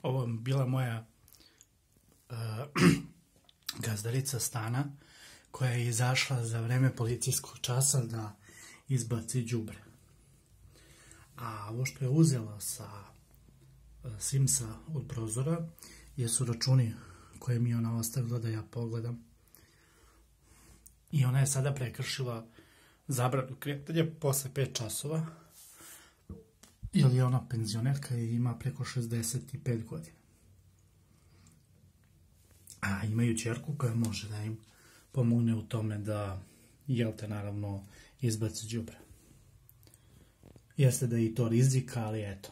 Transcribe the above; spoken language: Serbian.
Ovo je bila moja gazdarica stana koja je izašla za vreme policijskog časa da izbaci đubre. A ovo što je uzela sa Simsa od prozora jesu računi koje mi je ona ostavila da ja pogledam. I ona je sada prekršila zabranu kretanja posle 5 časova, jer je ona penzionerka i ima preko 65 godina. A imaju ćerku koja može da im pomogne u tome da, jel te, naravno, izbaci đubre. Jeste da je i to rizika, ali eto.